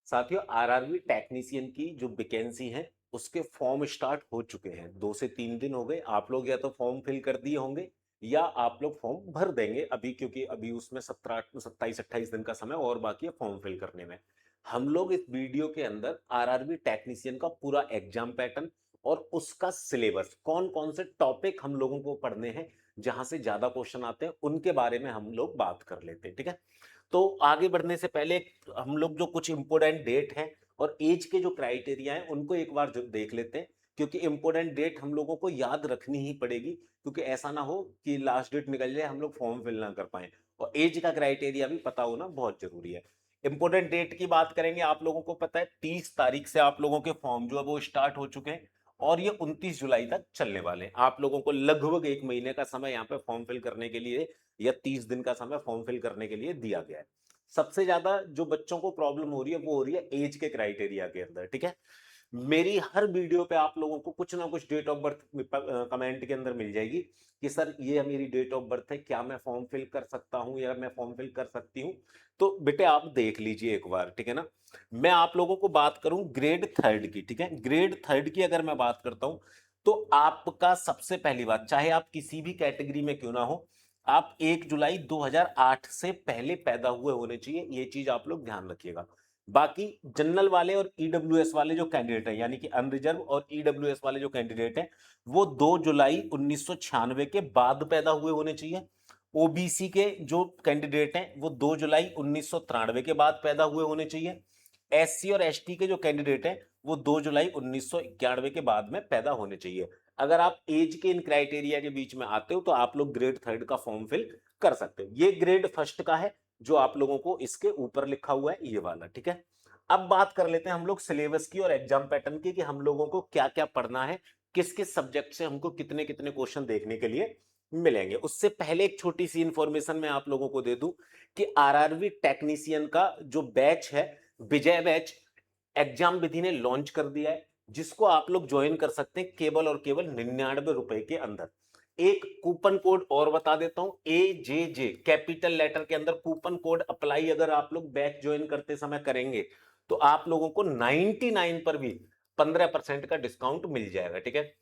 साथियों, RRB technician की जो वैकेंसी है उसके फॉर्म स्टार्ट हो चुके हैं। 2 से 3 दिन हो गए। आप लोग या तो फॉर्म फिल कर दिए होंगे या आप लोग फॉर्म भर देंगे अभी, क्योंकि अभी उसमें 17 27 28 दिन का समय और बाकी है फॉर्म फिल करने में। हम लोग इस वीडियो के अंदर आरआरबी टेक्नीशियन का पूरा एग्जाम पैटर्न और उसका सिलेबस, कौन कौन से टॉपिक हम लोगों को पढ़ने हैं, जहां से ज्यादा क्वेश्चन आते हैं, उनके बारे में हम लोग बात कर लेते हैं। ठीक है। तो आगे बढ़ने से पहले हम लोग जो कुछ इंपोर्टेंट डेट है और एज के जो क्राइटेरिया है उनको एक बार जो देख लेते हैं, क्योंकि इंपोर्टेंट डेट हम लोगों को याद रखनी ही पड़ेगी, क्योंकि ऐसा ना हो कि लास्ट डेट निकल जाए हम लोग फॉर्म फिल ना कर पाए। और एज का क्राइटेरिया भी पता होना बहुत जरूरी है। इंपोर्टेंट डेट की बात करेंगे, आप लोगों को पता है 30 तारीख से आप लोगों के फॉर्म जो है वो स्टार्ट हो चुके हैं और ये 29 जुलाई तक चलने वाले हैं। आप लोगों को लगभग 1 महीने का समय यहाँ पे फॉर्म फिल करने के लिए या 30 दिन का समय फॉर्म फिल करने के लिए दिया गया है। सबसे ज्यादा जो बच्चों को प्रॉब्लम हो रही है वो हो रही है एज के क्राइटेरिया के अंदर। ठीक है। मेरी हर वीडियो पे आप लोगों को कुछ ना कुछ डेट ऑफ बर्थ कमेंट के अंदर मिल जाएगी कि सर ये मेरी डेट ऑफ बर्थ है, क्या मैं फॉर्म फिल कर सकता हूं या मैं फॉर्म फिल कर सकती हूँ। तो बेटे आप देख लीजिए एक बार। ठीक है ना। मैं आप लोगों को बात करूं ग्रेड थर्ड की। ठीक है। ग्रेड थर्ड की अगर मैं बात करता हूं तो आपका सबसे पहली बात, चाहे आप किसी भी कैटेगरी में क्यों ना हो, आप 1 जुलाई 2008 से पहले पैदा हुए होने चाहिए। ये चीज आप लोग ध्यान रखिएगा। बाकी जनरल वाले और ईडब्ल्यूएस वाले जो कैंडिडेट है, यानी कि अनरिजर्व और ईडब्ल्यूएस वाले जो कैंडिडेट है, वो 2 जुलाई 1996 के बाद पैदा हुए होने चाहिए। ओबीसी के जो कैंडिडेट हैं वो 2 जुलाई 1993 के बाद पैदा हुए होने चाहिए। एससी और एसटी के जो कैंडिडेट हैं वो 2 जुलाई 1991 के बाद में पैदा होने चाहिए। अगर आप एज के इन क्राइटेरिया के बीच में आते हो तो आप लोग ग्रेड थर्ड का फॉर्म फिल कर सकते हो। ये ग्रेड फर्स्ट का है जो आप लोगों को इसके ऊपर लिखा हुआ है, ये वाला। ठीक है। अब बात कर लेते हैं हम लोग सिलेबस की और एग्जाम पैटर्न की, कि हम लोगों को क्या क्या पढ़ना है, किस किस सब्जेक्ट से हमको कितने कितने क्वेश्चन देखने के लिए मिलेंगे। उससे पहले एक छोटी सी इंफॉर्मेशन मैं आप लोगों को दे दूं कि आरआरबी टेक्नीशियन का जो बैच है, विजय बैच, एग्जाम विधि ने लॉन्च कर दिया है, जिसको आप लोग ज्वाइन कर सकते हैं केवल और केवल 99 रुपए के अंदर। एक कूपन कोड और बता देता हूं, AJJ कैपिटल लेटर के अंदर कूपन कोड अप्लाई अगर आप लोग बैच ज्वाइन करते समय करेंगे तो आप लोगों को 99 पर भी 15% का डिस्काउंट मिल जाएगा। ठीक है।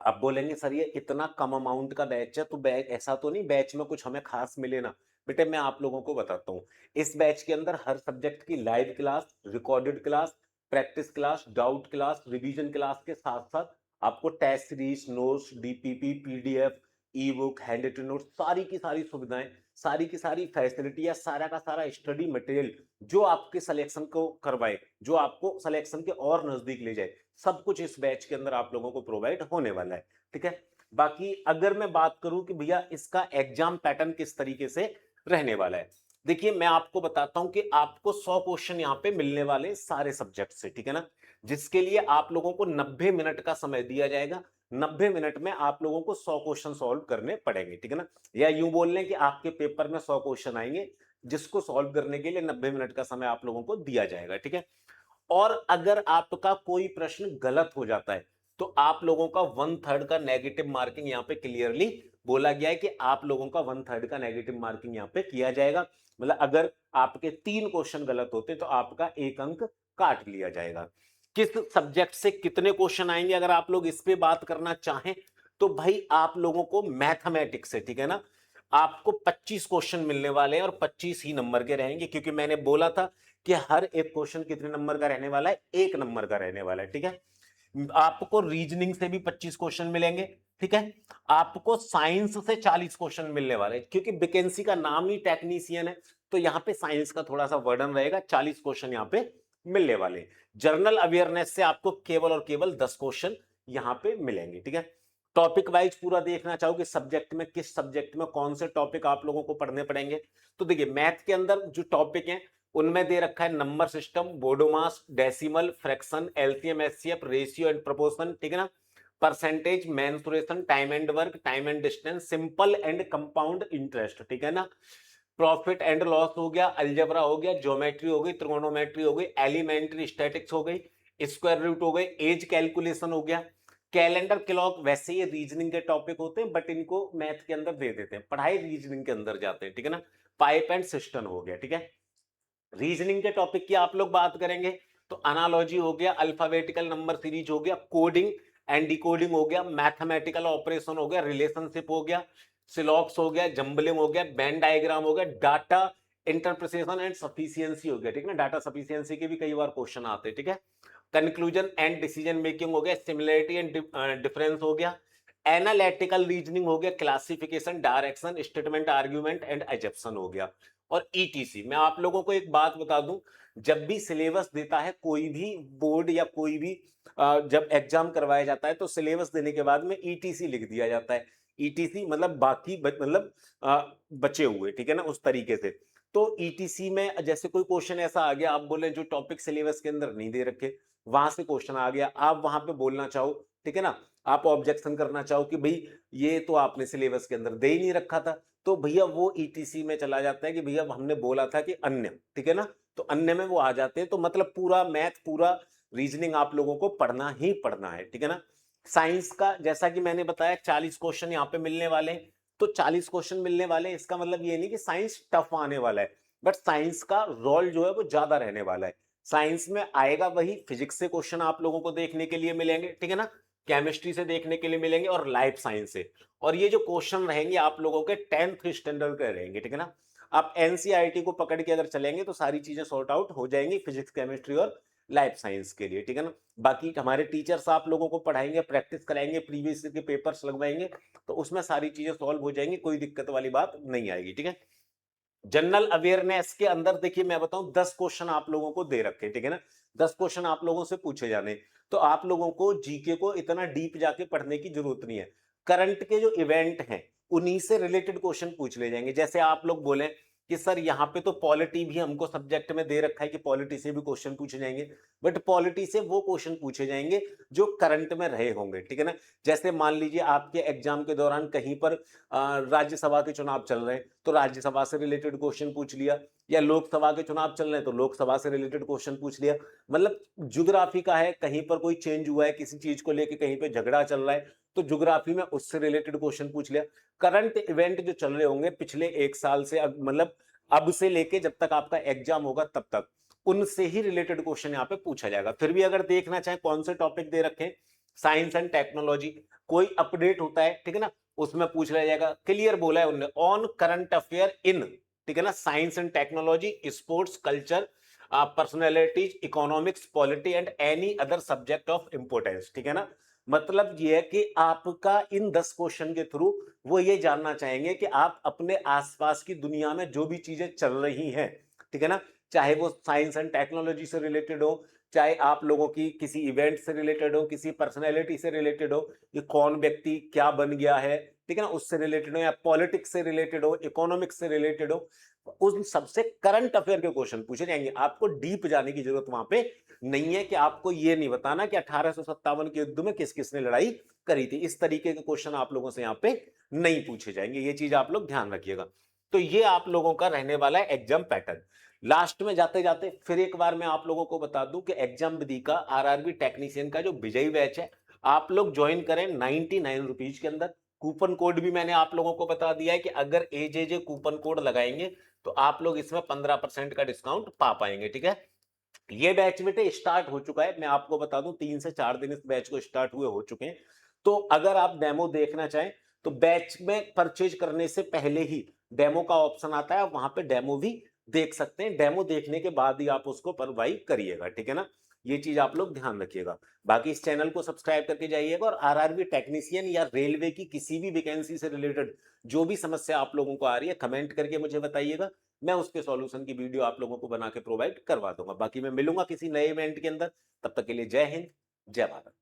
आप बोलेंगे सर ये इतना कम अमाउंट का बैच है तो बैच ऐसा तो नहीं बैच में कुछ हमें खास मिले ना। बेटे मैं आप लोगों को बताता हूँ, इस बैच के अंदर हर सब्जेक्ट की live class, recorded class, practice class, doubt class, revision class के साथ साथ आपको test series, notes, DPP, PDF, e book, handwritten notes, सारी की सारी सुविधाएं, सारी की सारी फैसिलिटी या सारा का सारा स्टडी मटेरियल जो आपके सिलेक्शन को करवाए, जो आपको सिलेक्शन के और नजदीक ले जाए, सब कुछ इस बैच के अंदर आप लोगों को प्रोवाइड होने वाला है। ठीक है। बाकी अगर मैं बात करूं कि भैया इसका एग्जाम पैटर्न किस तरीके से रहने वाला है, देखिए मैं आपको बताता हूं कि आपको 100 क्वेश्चन यहां पे मिलने वाले सारे सब्जेक्ट से। ठीक है ना। जिसके लिए आप लोगों को 90 मिनट का समय दिया जाएगा। 90 मिनट में आप लोगों को 100 क्वेश्चन सॉल्व करने पड़ेंगे। ठीक है ना। या यूं बोल लें कि आपके पेपर में 100 क्वेश्चन आएंगे जिसको सॉल्व करने के लिए 90 मिनट का समय आप लोगों को दिया जाएगा। ठीक है। और अगर आपका कोई प्रश्न गलत हो जाता है तो आप लोगों का 1/3 का नेगेटिव मार्किंग यहां पे क्लियरली बोला गया है कि आप लोगों का 1/3 का नेगेटिव मार्किंग यहां पे किया जाएगा। मतलब अगर आपके 3 क्वेश्चन गलत होते तो आपका 1 अंक काट लिया जाएगा। किस सब्जेक्ट से कितने क्वेश्चन आएंगे अगर आप लोग इस पे बात करना चाहें तो भाई आप लोगों को मैथमेटिक्स से, ठीक है ना, आपको 25 क्वेश्चन मिलने वाले हैं और 25 ही नंबर के रहेंगे, क्योंकि मैंने बोला था कि हर एक क्वेश्चन कितने नंबर का रहने वाला है, 1 नंबर का रहने वाला है। ठीक है। आपको रीजनिंग से भी 25 क्वेश्चन मिलेंगे। ठीक है। आपको साइंस से 40 क्वेश्चन मिलने वाले हैं, क्योंकि वैकेंसी का नाम ही टेक्नीशियन है तो यहां पे साइंस का थोड़ा सा वर्डन रहेगा। 40 क्वेश्चन यहां पे मिलने वाले हैं। जनरल अवेयरनेस से आपको केवल और केवल 10 क्वेश्चन यहां पे मिलेंगे। ठीक है। टॉपिक वाइज पूरा देखना चाहो कि सब्जेक्ट में किस सब्जेक्ट में कौन से टॉपिक आप लोगों को पढ़ने पड़ेंगे, तो देखिए मैथ के अंदर जो टॉपिक है उनमें दे रखा है number system, BODMAS, decimal, fraction, LCM, HCF, ratio and proportion. ठीक है ना। Percentage, mensuration, time and work, time and distance, simple and compound interest. ठीक है ना। प्रॉफिट एंड लॉस हो गया, अलजेब्रा हो गया, ज्योमेट्री हो गई, त्रिकोणोमेट्री हो गई, एलिमेंट्री स्टैटिक्स हो गई, स्क्वायर रूट हो गई, एज कैलकुलेशन हो गया, कैलेंडर क्लॉक। वैसे ये रीजनिंग के टॉपिक होते हैं बट इनको मैथ के अंदर दे देते हैं, पढ़ाई रीजनिंग के अंदर जाते हैं। ठीक है ना। पाइप एंड सिस्टम हो गया। ठीक है। रीजनिंग के टॉपिक की आप लोग बात करेंगे तो अनालॉजी हो गया, अल्फाबेटिकल नंबर सीरीज हो गया, कोडिंग एंड डिकोडिंग हो गया, मैथमेटिकल ऑपरेशन हो गया, रिलेशनशिप हो गया, सिलॉक्स हो गया, जंबलिंग हो गया, बेन डायग्राम हो गया, डाटा इंटरप्रिटेशन एंड सफिशियंसी हो गया, ठीक है ना, डाटा सफिशियंसी के भी कई बार क्वेश्चन आते हैं, ठीक है। कंक्लूजन एंड डिसीजन मेकिंग हो गया, सिमिलरिटी एंड डिफरेंस हो गया, एनालिटिकल रीजनिंग हो गया, classification, direction, statement, argument and assumption हो गया, और ईटीसी। मैं आप लोगों को एक बात बता दूं, जब भी सिलेबस देता है कोई भी बोर्ड या कोई भी जब एग्जाम करवाया जाता है तो सिलेबस देने के बाद में ईटीसी लिख दिया जाता है। ईटीसी मतलब बाकी मतलब बचे हुए, ठीक है ना, उस तरीके से। तो ईटीसी में जैसे कोई क्वेश्चन ऐसा आ गया, आप बोले जो टॉपिक सिलेबस के अंदर नहीं दे रखे, वहां से क्वेश्चन आ गया, आप वहां पे बोलना चाहो, ठीक है ना, आप ऑब्जेक्शन करना चाहो कि भाई ये तो आपने सिलेबस के अंदर दे ही नहीं रखा था, तो भैया वो ईटीसी में चला जाता है कि भैया हमने बोला था कि अन्य, ठीक है ना, तो अन्य में वो आ जाते हैं। तो मतलब पूरा मैथ, पूरा रीजनिंग आप लोगों को पढ़ना ही पढ़ना है, ठीक है ना। साइंस का जैसा कि मैंने बताया 40 क्वेश्चन यहाँ पे मिलने वाले हैं, तो 40 क्वेश्चन मिलने वाले हैं, इसका मतलब ये नहीं कि साइंस टफ आने वाला है, बट साइंस का रोल जो है वो ज्यादा रहने वाला है। साइंस में आएगा वही, फिजिक्स से क्वेश्चन आप लोगों को देखने के लिए मिलेंगे, ठीक है ना, केमिस्ट्री से देखने के लिए मिलेंगे, और लाइफ साइंस से। और ये जो क्वेश्चन रहेंगे आप लोगों के 10th स्टैंडर्ड के रहेंगे, ठीक है ना। आप एनसीईआरटी को पकड़ के अगर चलेंगे तो सारी चीजें सॉर्ट आउट हो जाएंगी फिजिक्स, केमिस्ट्री और लाइफ साइंस के लिए, ठीक है ना। बाकी हमारे टीचर्स आप लोगों को पढ़ाएंगे, प्रैक्टिस कराएंगे, प्रीवियस के पेपर्स लगवाएंगे, तो उसमें सारी चीजें सॉल्व हो जाएंगी, कोई दिक्कत वाली बात नहीं आएगी, ठीक है। जनरल अवेयरनेस के अंदर देखिए मैं बताऊं 10 क्वेश्चन आप लोगों को दे रखे, ठीक है ना, 10 क्वेश्चन आप लोगों से पूछे जाने। तो आप लोगों को जीके को इतना डीप जाके पढ़ने की जरूरत नहीं है। करंट के जो इवेंट हैं उन्हीं से रिलेटेड क्वेश्चन पूछ ले जाएंगे। जैसे आप लोग बोले कि सर यहाँ पे तो पॉलिटी भी हमको सब्जेक्ट में दे रखा है कि पॉलिटी से भी क्वेश्चन पूछे जाएंगे, बट पॉलिटी से वो क्वेश्चन पूछे जाएंगे जो करंट में रहे होंगे, ठीक है ना। जैसे मान लीजिए आपके एग्जाम के दौरान कहीं पर राज्यसभा के चुनाव चल रहे हैं तो राज्यसभा से रिलेटेड क्वेश्चन पूछ लिया, या लोकसभा के चुनाव चल रहे हैं तो लोकसभा से रिलेटेड क्वेश्चन पूछ लिया। मतलब ज्योग्राफी का है, कहीं पर कोई चेंज हुआ है, किसी चीज को लेके कहीं पे झगड़ा चल रहा है तो ज्योग्राफी में उससे रिलेटेड क्वेश्चन पूछ लिया। करंट इवेंट जो चल रहे होंगे पिछले एक साल से, मतलब अब से लेके जब तक आपका एग्जाम होगा तब तक, उनसे ही रिलेटेड क्वेश्चन यहाँ पे पूछा जाएगा। फिर भी अगर देखना चाहे कौन से टॉपिक दे रखे, साइंस एंड टेक्नोलॉजी, कोई अपडेट होता है, ठीक है ना, उसमें पूछ लिया जाएगा। क्लियर बोला है उन्होंने, ऑन करंट अफेयर इन, ठीक है ना, science and technology, sports, culture, personalities, economics, polity and any other subject of importance, ठीक है ना। मतलब ये है कि आपका इन 10 क्वेश्चन के थ्रू वो ये जानना चाहेंगे कि आप अपने आसपास की दुनिया में जो भी चीजें चल रही हैं, ठीक है ना, चाहे वो साइंस एंड टेक्नोलॉजी से रिलेटेड हो, चाहे आप लोगों की किसी इवेंट से रिलेटेड हो, किसी पर्सनैलिटी से रिलेटेड हो, कि कौन व्यक्ति क्या बन गया है, ठीक है ना, उससे रिलेटेड हो, या पॉलिटिक्स से रिलेटेड हो, इकोनॉमिक्स से रिलेटेड हो, उन सबसे करंट अफेयर के क्वेश्चन पूछे जाएंगे। आपको डीप जाने की जरूरत वहां पे नहीं है कि आपको ये नहीं बताना कि 1857 के युद्ध में किस किसने लड़ाई करी थी। इस तरीके के क्वेश्चन आप लोगों से यहाँ पे नहीं पूछे जाएंगे, ये चीज आप लोग ध्यान रखिएगा। तो ये आप लोगों का रहने वाला है एग्जाम पैटर्न। लास्ट में जाते जाते फिर एक बार मैं आप लोगों को बता दूं कि एग्जाम विधि का आरआरबी टेक्नीशियन का जो विजयी बैच है, आप लोग ज्वाइन करें 99 रुपीज के अंदर। कूपन कोड भी मैंने आप लोगों को बता दिया है कि अगर एजेजे कूपन कोड लगाएंगे तो आप लोग इसमें 15% का डिस्काउंट पा पाएंगे, ठीक है। ये बैच बेटे स्टार्ट हो चुका है, मैं आपको बता दूं 3 से 4 दिन इस बैच को स्टार्ट हुए हो चुके हैं। तो अगर आप डेमो देखना चाहें तो बैच में परचेज करने से पहले ही डेमो का ऑप्शन आता है, आप वहां पे डेमो भी देख सकते हैं। डेमो देखने के बाद ही आप उसको परवाई करिएगा, ठीक है ना। ये चीज आप लोग ध्यान रखिएगा। बाकी इस चैनल को सब्सक्राइब करके जाइएगा, और आरआरबी टेक्नीशियन या रेलवे की किसी भी वैकेंसी से रिलेटेड जो भी समस्या आप लोगों को आ रही है कमेंट करके मुझे बताइएगा, मैं उसके सॉल्यूशन की वीडियो आप लोगों को बना के प्रोवाइड करवा दूंगा। बाकी मैं मिलूंगा किसी नए इवेंट के अंदर, तब तक के लिए जय हिंद, जय भारत।